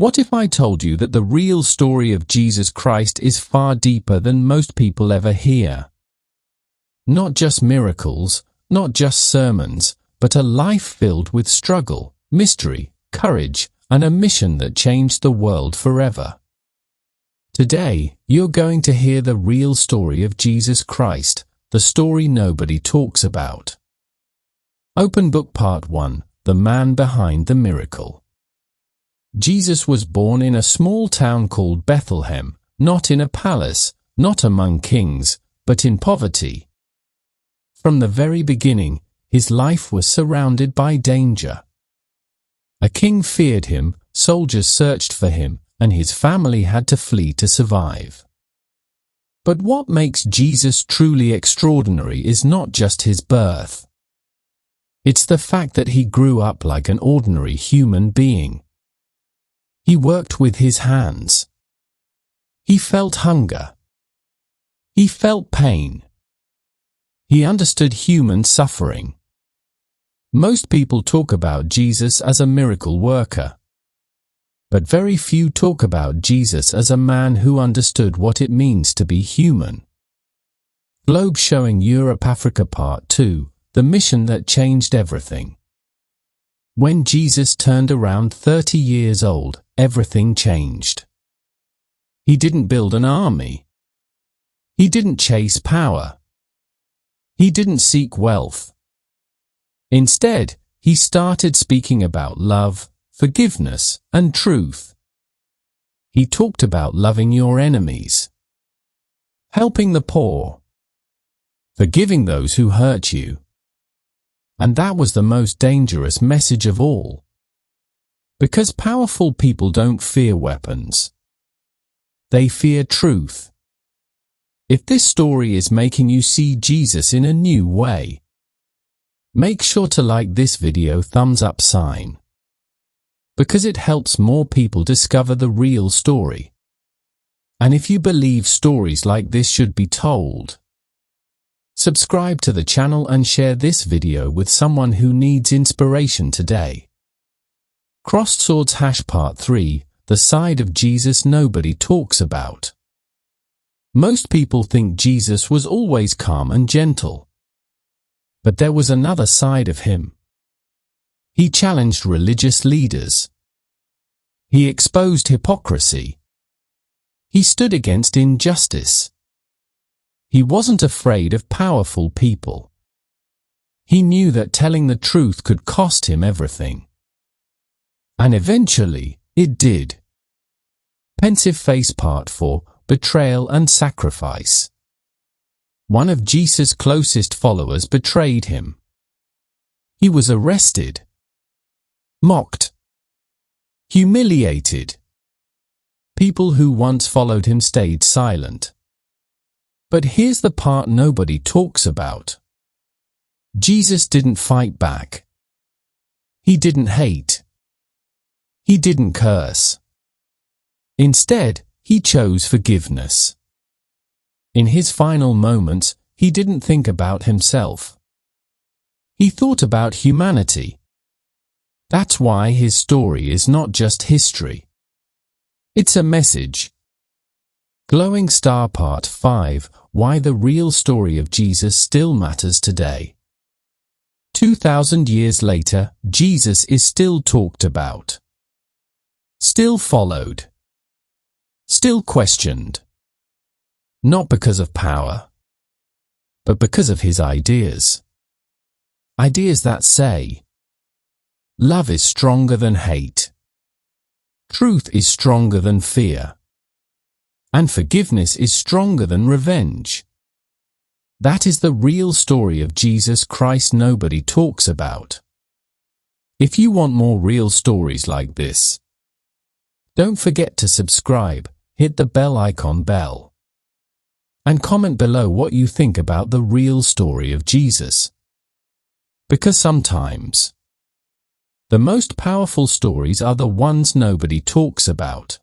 What if I told you that the real story of Jesus Christ is far deeper than most people ever hear? Not just miracles, not just sermons, but a life filled with struggle, mystery, courage, and a mission that changed the world forever. Today, you're going to hear the real story of Jesus Christ, the story nobody talks about. Open Book Part 1, The Man Behind the Miracle. Jesus was born in a small town called Bethlehem, not in a palace, not among kings, but in poverty. From the very beginning, his life was surrounded by danger. A king feared him, soldiers searched for him, and his family had to flee to survive. But what makes Jesus truly extraordinary is not just his birth. It's the fact that he grew up like an ordinary human being. He worked with his hands. He felt hunger. He felt pain. He understood human suffering. Most people talk about Jesus as a miracle worker. But very few talk about Jesus as a man who understood what it means to be human. Globe showing Europe Africa Part 2, the mission that changed everything. When Jesus turned around 30 years old, everything changed. He didn't build an army. He didn't chase power. He didn't seek wealth. Instead, he started speaking about love, forgiveness, and truth. He talked about loving your enemies, helping the poor, forgiving those who hurt you. And that was the most dangerous message of all. Because powerful people don't fear weapons. They fear truth. If this story is making you see Jesus in a new way, make sure to like this video thumbs up sign. Because it helps more people discover the real story. And if you believe stories like this should be told, subscribe to the channel and share this video with someone who needs inspiration today. Crossed Swords Part 3, the side of Jesus nobody talks about. Most people think Jesus was always calm and gentle. But there was another side of him. He challenged religious leaders. He exposed hypocrisy. He stood against injustice. He wasn't afraid of powerful people. He knew that telling the truth could cost him everything. And eventually, it did. Pensive Face Part 4, Betrayal and Sacrifice. One of Jesus' closest followers betrayed him. He was arrested, mocked, humiliated. People who once followed him stayed silent. But here's the part nobody talks about. Jesus didn't fight back. He didn't hate. He didn't curse. Instead, he chose forgiveness. In his final moments, he didn't think about himself. He thought about humanity. That's why his story is not just history. It's a message. Glowing Star Part 5, Why the Real Story of Jesus Still Matters Today. 2,000 years later, Jesus is still talked about. Still followed. Still questioned. Not because of power, but because of his ideas. Ideas that say, love is stronger than hate. Truth is stronger than fear. And forgiveness is stronger than revenge. That is the real story of Jesus Christ nobody talks about. If you want more real stories like this, don't forget to subscribe, hit the bell icon bell, and comment below what you think about the real story of Jesus. Because sometimes, the most powerful stories are the ones nobody talks about.